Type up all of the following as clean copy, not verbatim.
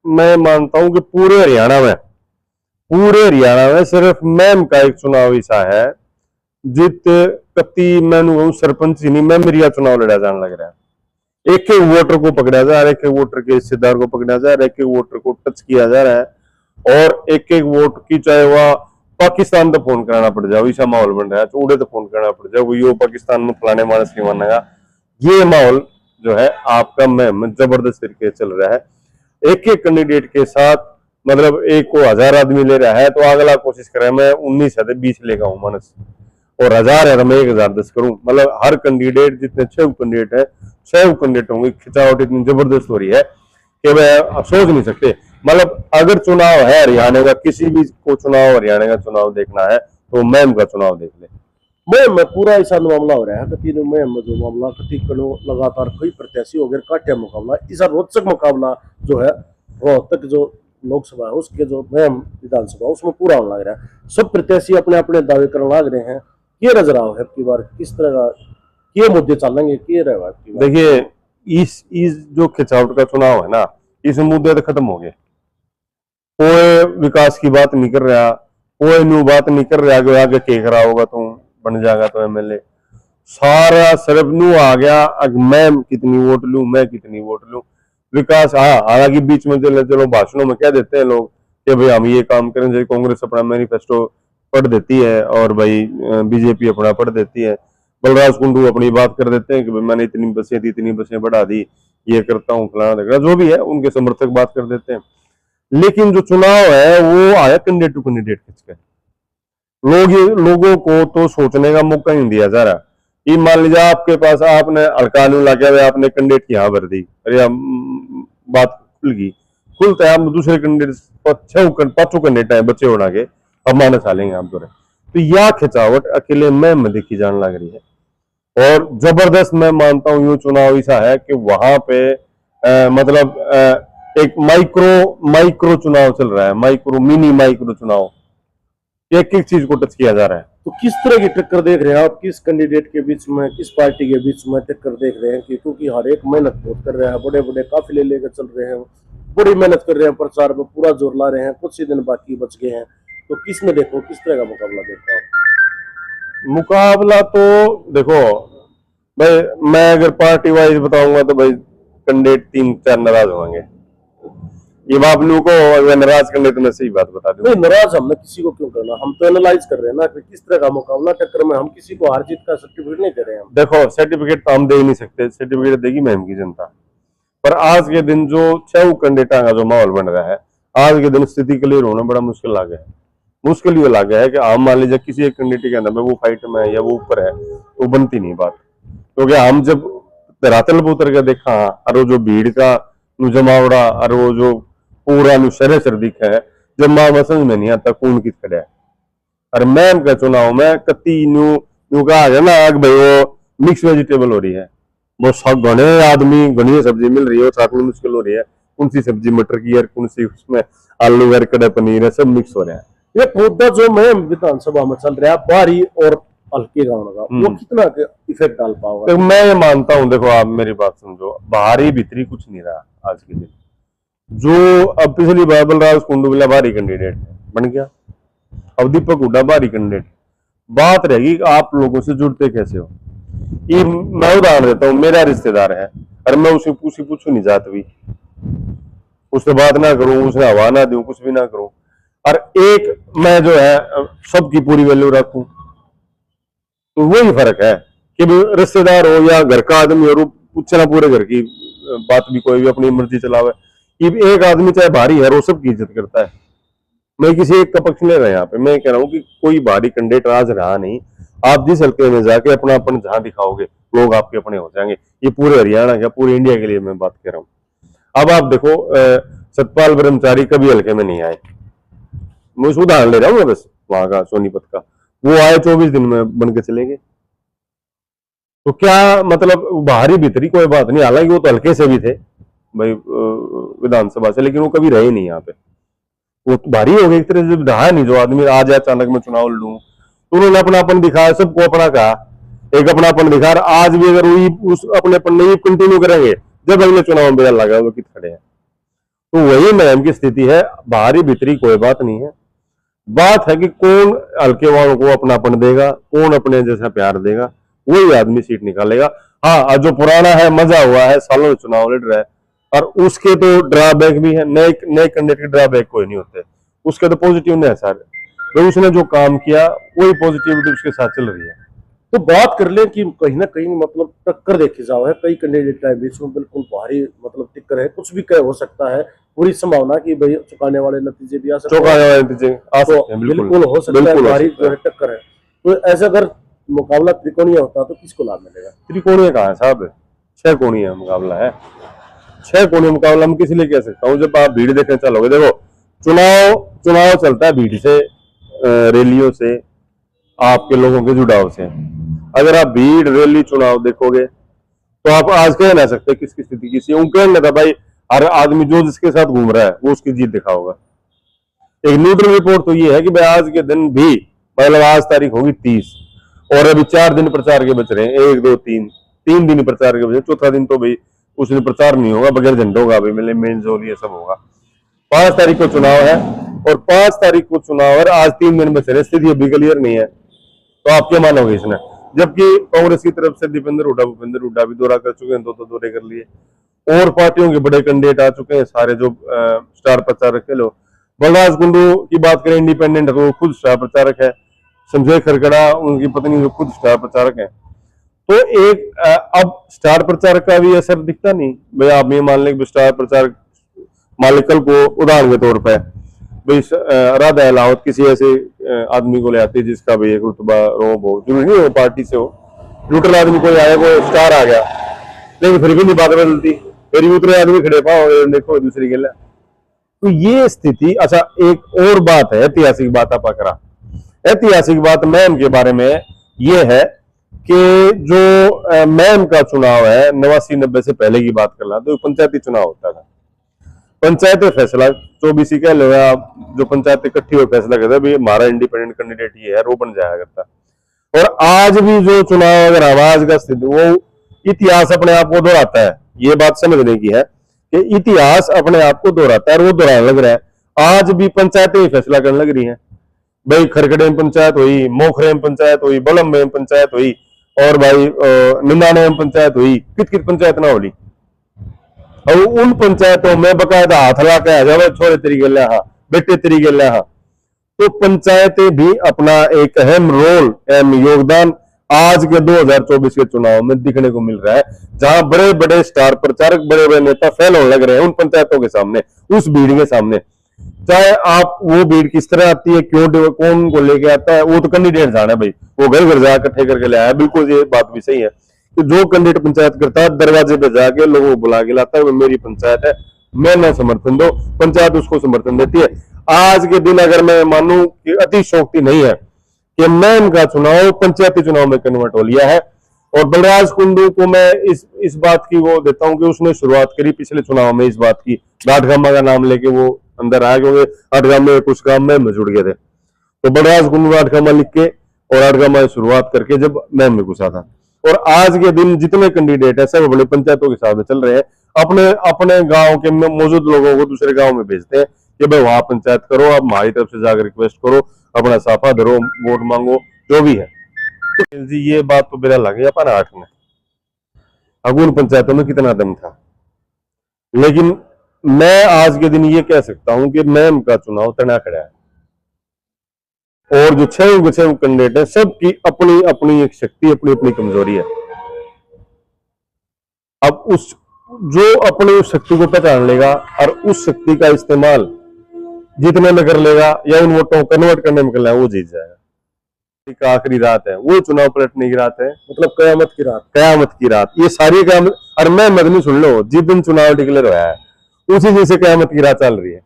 मैं मानता हूं कि पूरे हरियाणा में सिर्फ मैम का एक चुनाव ऐसा है जित कति मैं सरपंच ही नहीं मेमरिया चुनाव लड़ा जाने लग रहा है। एक एक वोटर को पकड़ा जा रहा है, एक एक वोटर के हिस्सेदार को पकड़ा जा रहा है, एक एक वोटर को टच किया जा रहा है और एक एक वोट की चाहे वह पाकिस्तान तो फोन कराना पड़ जाए, ऐसा माहौल बन रहा है। चूड़े तो फोन कराना पड़ जाए, वो यो पाकिस्तान में फलाने मानस की मानेगा। ये माहौल जो है आपका में जबरदस्त तरीके से चल रहा है। एक एक कैंडिडेट के साथ मतलब एक को 1000 आदमी ले रहा है तो अगला कोशिश करे मैं 19 है तो 20 लेगा हूँ मानस, और 1000 है तो मैं 1010 करूं। मतलब हर कैंडिडेट जितने 6 कैंडिडेट है 6 कैंडिडेट होंगे, खिंचावट इतनी जबरदस्त हो रही है कि वह आप सोच नहीं सकते। मतलब अगर चुनाव है हरियाणा का, किसी भी को चुनाव हरियाणा का चुनाव देखना है तो मैम का चुनाव देख ले। मुहिम में पूरा ऐसा मामला हो रहा है कति मुहिम में जो मामला कति कनो लगातार कई प्रत्याशी हो गए काटिया मुकाबला ऐसा रोचक मुकाबला जो है रोहतक जो लोकसभा है उसके जो मुहिम विधानसभा उसमें पूरा होने लग रहा है। सब प्रत्याशी अपने अपने दावे करने लग रहे हैं। ये रजराव है की बार किस तरह का ये मुद्दे चलेंगे ये रहेगा। देखिए इस जो खिंचावट का चुनाव है ना, इस मुद्दे तो खत्म हो गए। कोई विकास की बात नहीं कर रहा, कोई न्यू बात नहीं कर रहा कि आगे के करा होगा तो बन जाएगा तो एमएलए। सारा सिर्फ न्यू आ गया, अब मैं कितनी वोट लूं, मैं कितनी वोट लूं। विकास हाँ हालांकि बीच में चलो भाषणों में कह देते हैं लोग कि भाई हम ये काम करें, जैसे कांग्रेस अपना मैनिफेस्टो पढ़ देती है और भाई बीजेपी अपना पढ़ देती है। बलराज कुंडू अपनी बात कर देते हैं कि भाई मैंने इतनी बसें दी, इतनी बसें बढ़ा दी, ये करता हूँ फलाना, जो भी है उनके समर्थक बात कर देते हैं। लेकिन जो चुनाव है वो आया कैंडिडेट टू कैंडिडेट खींचकर। लोगों को तो सोचने का मौका नहीं दिया जा रहा। ये मान लीजिए आपके पास आपने हल्का लगा हुआ, आपने कैंडिडेट की यहाँ भर दी, अरे बात खुल गई, खुलता है आप दूसरे कैंडिडेट 5 कैंडिडेट है बच्चे उड़ा के अब माने चालेंगे आप दोरे। तो यह खिंचावट अकेले में देखी जाने लग रही है और जबरदस्त मैं मानता हूँ। यूं चुनाव ऐसा है कि वहां पे मतलब एक माइक्रो चुनाव चल रहा है, मिनी माइक्रो चुनाव, एक एक चीज को टच किया जा रहा है। तो किस तरह की टक्कर देख रहे हैं आप, किस कैंडिडेट के बीच में किस पार्टी के बीच में टक्कर देख रहे हैं कि क्योंकि हर एक मेहनत बहुत कर रहे हैं, बड़े बड़े काफिले लेकर चल रहे हैं, बड़ी मेहनत कर रहे हैं, प्रचार में पूरा जोर ला रहे हैं, कुछ ही दिन बाकी बच गए हैं। तो किस में देखो किस तरह का मुकाबला देखो आप? मुकाबला तो देखो भाई, मैं अगर पार्टी वाइज बताऊंगा तो भाई कैंडिडेट 3-4 नाराज होंगे। ये बाप लोग को अगर नाराज करने तो मैं सही बात बता दूं। नहीं नाराज हमने किसी को क्यों करना, हम तो एनालाइज कर रहे हैं ना कि किस तरह का मुकाबला टक्कर में, हम किसी को हार जीत का सर्टिफिकेट नहीं दे रहे हैं। देखो सर्टिफिकेट तो हम दे ही नहीं सकते, सर्टिफिकेट देगी मैम की जनता। पर आज के दिन जो 6 कैंडिडेट का जो माहौल बन रहा है, आज के दिन स्थिति क्लियर होना बड़ा मुश्किल आ गया है। मुश्किल ये लगा है कि हम मान लीजिए किसी एक कैंडिडेट के अंदर वो फाइट में है या वो ऊपर है तो बनती नहीं बात। क्योंकि हम जब धरातल पर उतर के देखा और जो भीड़ का जमावड़ा और वो जो पूरा सर दिखा है, जब माँ समझ में नहीं आता कौन किस खड़ा है। और मैम का चुनाव में कति न्यू कहा है ना भाई वो मिक्स वेजिटेबल हो रही है, वो सब घने आदमी घनी सब्जी मिल रही है, साथ में मुश्किल हो रही है कौन सी सब्जी मटर की है, कौन सी उसमें आलू वगैरह कड़े पनीर है, सब मिक्स हो रहा है। ये मुद्दा जो मैं विधानसभा में चल रहा है बाहरी और हल्के गाँव का, वो कितना इफेक्ट डाल पाओगे? तो मैं ये मानता हूँ, देखो आप मेरी बात समझो, बाहरी भीतरी कुछ नहीं रहा आज के दिन। जो अब पिछली बार बलराज कुंडू वाला बाहरी कैंडिडेट बन गया, अब दीपक हुड्डा बाहरी कैंडिडेट। बात रहेगी आप लोगों से जुड़ते कैसे हो। ये मैं उदाहरण देता हूँ, मेरा रिश्तेदार है और मैं उसे पूछू नहीं जात भी, उससे बात ना करूं, उसे हवा ना दूं, कुछ भी ना करूं, और एक मैं जो है सबकी पूरी वैल्यू रखूं। तो वही फर्क है कि रिश्तेदार हो या घर का आदमी हो, पूछना पूरे घर की बात भी कोई भी अपनी मर्जी चलावे। ये एक आदमी चाहे भारी है वो सबकी इज्जत करता है। मैं किसी एक का पक्ष ले रहा यहाँ पे, मैं कह रहा हूँ कि कोई भारी कैंडिडेट आज रहा नहीं। आप जिस हल्के में जाके अपना अपन जहां दिखाओगे लोग आपके अपने हो जाएंगे। ये पूरे हरियाणा या पूरे इंडिया के लिए मैं बात कर रहा हूँ। अब आप देखो सतपाल ब्रह्मचारी कभी हल्के में नहीं आए, मैं उस उदाहरण ले रहा हूँ बस वहां का सोनीपत का, वो आए 24 दिन में बन के चले गए। तो क्या मतलब बाहरी भीतरी कोई बात नहीं, हालांकि वो तो हल्के से भी थे भाई विधानसभा से, लेकिन वो कभी रहे नहीं यहाँ पे, वो तो भारी हो गई एक तरह से। रहा नहीं जो आदमी आज अचानक में चुनाव लड़ूं, तो उन्होंने अपनापन दिखाया, सबको अपना कहा, एक अपनापन दिखा। आज भी अगर वही उस अपनेपन नहीं कंटिन्यू करेंगे, जब अगले चुनाव में बेल लगा वो कित खड़े हैं। तो वही महम की स्थिति है। बाहरी भीतरी कोई बात नहीं है, बात है कि कौन हल्के वालों को अपनापन देगा, कौन अपने जैसा प्यार देगा, वही आदमी सीट निकालेगा। हाँ, जो पुराना है, मजा हुआ है, सालों से चुनाव लड़ रहा है, और उसके तो ड्रॉबैक भी है। नए नए कैंडिडेट के ड्रॉबैक कोई नहीं होते, उसके तो पॉजिटिव नहीं है सारे। तो उसने जो काम किया वही पॉजिटिविटी उसके साथ चल रही है। तो बात कर ले कि कहीं ना कहीं मतलब टक्कर देखी जाओ है, कई कैंडिडेट के बीच में बिल्कुल भारी मतलब टक्कर है, कुछ भी हो सकता है, पूरी संभावना कि भाई चुकाने वाले नतीजे भी आ सकते हैं, चौंकाने वाले नतीजे आ तो सकते हैं, बिल्कुल हो सकता है, भारी जो है टक्कर है। तो ऐसा अगर मुकाबला त्रिकोणीय होता तो किसको लाभ मिलेगा? त्रिकोणीय कहाँ है साहब, 6 कोणीय मुकाबला है। 6 कोणीय मुकाबला मैं किसी लिए कह सकता हूँ, जब आप भीड़ देखने चलोगे, देखो चुनाव चलता है भीड़ से, रैलियों से, आपके लोगों के जुड़ाव से। अगर आप भीड़, रैली, चुनाव देखोगे तो आप आज कह ना सकते किसकी स्थिति किसी, कहेंगे था भाई हर आदमी जो जिसके साथ घूम रहा है वो उसकी जीत दिखाओगा। एक न्यूट्रल रिपोर्ट तो ये है कि भाई आज के दिन भी, मतलब आज तारीख होगी 30 और अभी 4 दिन प्रचार के बच रहे हैं, 1 2 3 दिन प्रचार के बचे, चौथा दिन तो भाई उस दिन प्रचार नहीं होगा, बगैर झंडों का भी मिले मेन जोल ये सब होगा। 5 तारीख को चुनाव है और 5 तारीख को चुनाव है, आज 3 दिन बचे रहे, स्थिति अभी क्लियर नहीं है, तो आप क्या मानोगे इसने? जबकि कांग्रेस की तरफ से दीपेंद्र हुड्डा, भूपेंद्र हुड्डा भी दौरा कर चुके हैं, 2 दौरे कर लिए, और पार्टियों के बड़े कैंडिडेट आ चुके हैं सारे, जो स्टार प्रचारक के लोग। बलराज कुंडू की बात करें, इंडिपेंडेंट है, तो वो खुद स्टार प्रचारक है। संजय खरकड़ा, उनकी पत्नी, जो खुद स्टार प्रचारक है। तो एक अब स्टार प्रचारक का भी असर दिखता नहीं भाई। आप ये मान लें कि स्टार प्रचारक मालिकल को उदाहरण के तौर पर भाई राधा अलावत किसी ऐसे आदमी को ले आती है जिसका भी एक रुतबा रोब हो, जरूरी नहीं हो पार्टी से हो, न्यूट्रल आदमी कोई आया, कोई स्टार आ गया, लेकिन फिर भी नहीं बात बदलती, फिर भी उतरे आदमी खड़े पाओ देखो दूसरी गल। तो ये स्थिति। अच्छा, एक और बात है, ऐतिहासिक बात आप करा, ऐतिहासिक बात मैम के बारे में ये है कि जो मैम का चुनाव है 89-90 से पहले की बात करना, तो पंचायती चुनाव होता था। पंचायत फैसला 24 कह लो, जो पंचायत इकट्ठी हुए फैसला करता है हमारा इंडिपेंडेंट कैंडिडेट ये है, रोपन जाया करता। और आज भी जो चुनाव अगर आवाज का स्थिति, वो इतिहास अपने आप को दोहराता है। ये बात समझने की है कि इतिहास अपने आप को दोहराता है, और वो दोहराने लग रहा है। आज भी पंचायतें फैसला करने लग रही हैं भाई। खरकड़े में पंचायत हुई, मोखरे में पंचायत हुई, बलम में पंचायत हुई, और भाई निंदाने में पंचायत हुई, कित पंचायत ना होली। और उन पंचायतों में बकायदा हाथ ला के छोरे तरीके ले, हाँ बेटे तरीके ले, हाँ। तो पंचायतें भी अपना एक अहम रोल, अहम योगदान आज के 2024 के चुनाव में दिखने को मिल रहा है, जहां बड़े बड़े स्टार प्रचारक, बड़े बड़े नेता फेल होने लग रहे हैं उन पंचायतों के सामने, उस भीड़ के सामने। चाहे आप वो भीड़ किस तरह आती है, क्यों, कौन को लेके आता है, वो तो कैंडिडेट जाना है भाई, वो घर घर जाकर इकट्ठे करके ले आया। बिल्कुल ये बात भी सही है कि जो कैंडिडेट पंचायत करता है, दरवाजे पे जाके लोगों को बुला के लाता है, मेरी पंचायत है, मैं ना समर्थन दो, पंचायत उसको समर्थन देती है। आज के दिन अगर मैं मानूं कि अतिशोक्ति नहीं है कि मैम का चुनाव पंचायती चुनाव में कन्वर्ट हो लिया है। और बलराज कुंडू को मैं इस बात की वो देता हूं कि उसने शुरुआत करी पिछले चुनाव में इस बात की, घाटगामा का नाम लेके वो अंदर आया, क्योंकि आठगाम में कुछ काम में जुड़ गए थे। तो बलराज कुंडू आठगामा लिख के और आठगामा शुरुआत करके जब मैम में घुसा था। और आज के दिन जितने कैंडिडेट है सब बड़े पंचायतों के साथ में चल रहे हैं, अपने अपने गांव के मौजूद लोगों को दूसरे गांव में भेजते हैं कि भाई वहां पंचायत करो, आप हमारी तरफ से जाकर रिक्वेस्ट करो, अपना साफा धरो, वोट मांगो, जो भी है। तो जी ये बात तो मेरा लगे अपन 8 में अगुन पंचायतों में कितना दम था। लेकिन मैं आज के दिन ये कह सकता हूं कि मैम का चुनाव तना खड़ा है, और जो 6 कैंडिडेट है सबकी अपनी अपनी एक शक्ति, अपनी अपनी कमजोरी है। अब उस जो अपनी उस शक्ति को पहचान लेगा और उस शक्ति का इस्तेमाल जीतने में कर लेगा या उन वोटों को कन्वर्ट करने में कर लेगा, वो जीत जाएगा। एक आखिरी रात है, वो चुनाव पलटने की रात है, मतलब कयामत की रात। कयामत की रात, ये सारी कयामत। और मैं मदनी सुन लो, जिस दिन चुनाव डिक्लेयर हुआ है उसी दिन से कयामत की रात चल रही है,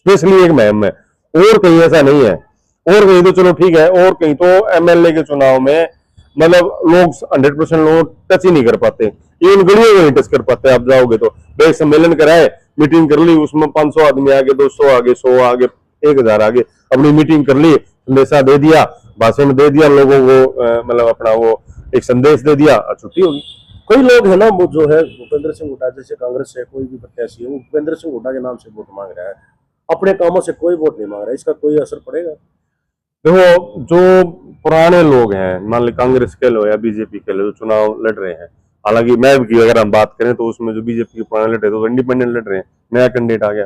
स्पेशली एक महम में। और कहीं ऐसा नहीं है, और कहीं तो चलो ठीक है, और कहीं तो एमएलए के चुनाव में मतलब लोग 100% लोग टच ही नहीं कर पाते, ये उन गलियों में नहीं टच कर पाते। आप जाओगे तो भाई सम्मेलन कराए, मीटिंग कर ली, उसमें 500 आदमी आगे, 200 आगे, 100 आगे, 1000 आगे, अपनी मीटिंग कर ली, संदेशा दे दिया, भाषण दे दिया लोगों को, मतलब अपना वो एक संदेश दे दिया और छुट्टी होगी। कई लोग है ना वो जो है भूपेंद्र सिंह हुड्डा जैसे कांग्रेस से कोई भी प्रत्याशी है वो भूपेंद्र सिंह हुड्डा के नाम से वोट मांग रहा है, अपने कामों से कोई वोट नहीं मांग रहा है, इसका कोई असर पड़ेगा? देखो, जो पुराने लोग हैं, मान ली कांग्रेस के लो या बीजेपी के लो, जो चुनाव लड़ रहे हैं, हालांकि मैं की अगर हम बात करें तो उसमें जो बीजेपी के पुराने लड़ रहे थे तो इंडिपेंडेंट लड़ रहे हैं, नया कैंडिडेट आ गया।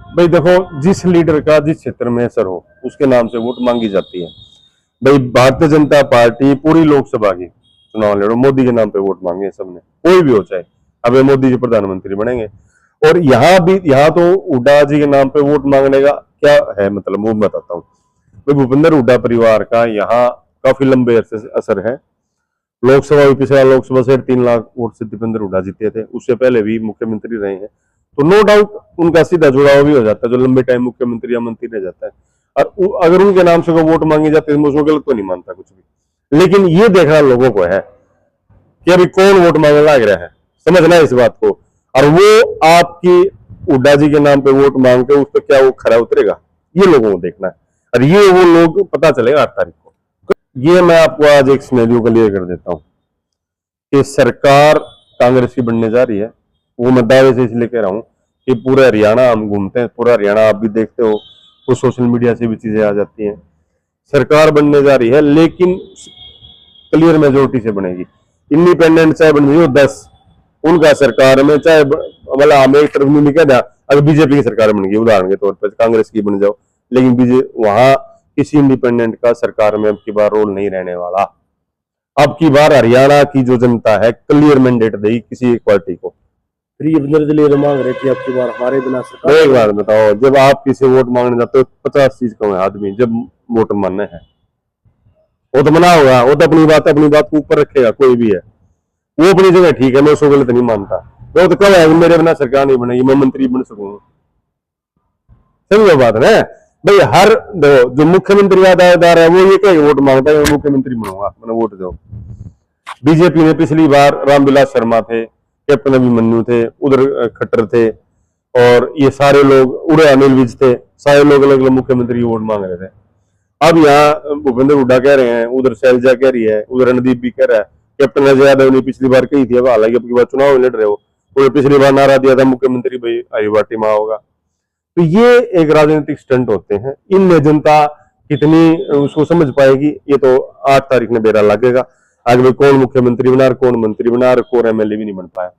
भाई देखो, जिस लीडर का जिस क्षेत्र में असर हो उसके नाम से वोट मांगी जाती है। भाई भारतीय जनता पार्टी पूरी लोकसभा की चुनाव लड़ो, मोदी के नाम पे वोट मांगे सबने, कोई भी हो चाहे, अब ये मोदी जी प्रधानमंत्री बनेंगे। और यहाँ तो हुड्डा जी के नाम पे वोट मांगने का क्या है मतलब, वो बताता हूँ। भाई भूपेंद्र हुड्डा परिवार का यहाँ काफी लंबे अरसे से असर है। लोकसभा में पिछला लोकसभा से 3 लाख वोट से दीपेंद्र हुड्डा जीते थे, उससे पहले भी मुख्यमंत्री रहे हैं, तो नो डाउट उनका सीधा जुड़ाव भी हो जाता है, जो लंबे टाइम मुख्यमंत्री या मंत्री रह जाता है। और अगर उनके नाम से कोई वोट मांगी जाती है मैं उसमें गलत तो नहीं मानता कुछ भी, लेकिन ये देखना लोगों को है कि अभी कौन वोट मांगने लग रहा है, समझना है इस बात को। और वो आपकी हुड्डा जी के नाम पे वोट मांग के उस पर क्या वो खरा उतरेगा, ये लोगों को देखना है। और ये वो लोग पता चलेगा 8 तारीख को। ये मैं आपको आज एक सिनेरियो क्लियर कर देता हूँ कि सरकार कांग्रेस की बनने जा रही है। वो मैं दावे से इसलिए कह रहा हूँ कि पूरा हरियाणा हम घूमते हैं, पूरा हरियाणा आप भी देखते हो, तो सोशल मीडिया से भी चीजें आ जाती हैं। सरकार बनने जा रही है लेकिन क्लियर मेजोरिटी से बनेगी। इंडिपेंडेंट चाहे बन रही हो 10, उनका सरकार में चाहे मतलब हमें एक तरफ नहीं कह दिया, अगर बीजेपी की सरकार बन गई उदाहरण के तौर पर, कांग्रेस की बन जाओ, लेकिन वहां किसी इंडिपेंडेंट का सरकार में अब की बार रोल नहीं रहने वाला। अब की बार हरियाणा की जो जनता है क्लियर मैंडेट देगी किसी एक पार्टी को। फिर ये निर्दलीय मांग रहे थे अब की बार हमारे बिना सरकार। एक बार बताओ, जब आप किसी वोट मांगने जाते हो 50 चीज कम है आदमी, जब वोट मानना है वो तो मना होगा, वो तो अपनी बात को ऊपर रखेगा, कोई भी है वो अपनी जगह ठीक है, मैं उसको गलत नहीं मानता। वो तो कब है मेरे बिना सरकार नहीं बनेगी, मैं मंत्री बन सकूंगा, समझो बात ना। भाई हर जो मुख्यमंत्री अदादार है वो ये कहे वोट मांगता है मुख्यमंत्री बनूंगा, मैंने वोट दो। बीजेपी ने पिछली बार रामविलास शर्मा थे, कैप्टन अभिमन्यु थे, उधर खट्टर थे, और ये सारे लोग, उड़े अनिल विज थे, सारे लोग अलग अलग मुख्यमंत्री वोट मांग रहे थे। अब यहाँ भूपेंद्र हुड्डा कह रहे हैं, उधर शैलजा कह रही है, उधर रणदीप भी कह रहा है, कैप्टन अजय यादव ने पिछली बार कही थी, अब हालांकि अब की बार चुनाव लड़ रहे हो, उन्होंने पिछली बार नारा दिया था मुख्यमंत्री भाई आयुवाटी माँ होगा। तो ये एक राजनीतिक स्टंट होते हैं, इनमें जनता कितनी उसको समझ पाएगी ये तो 8 तारीख ने बेरा लगेगा। आज भाई कौन मुख्यमंत्री बना, कौन मंत्री बना, कौन एमएलए भी नहीं बन पाया।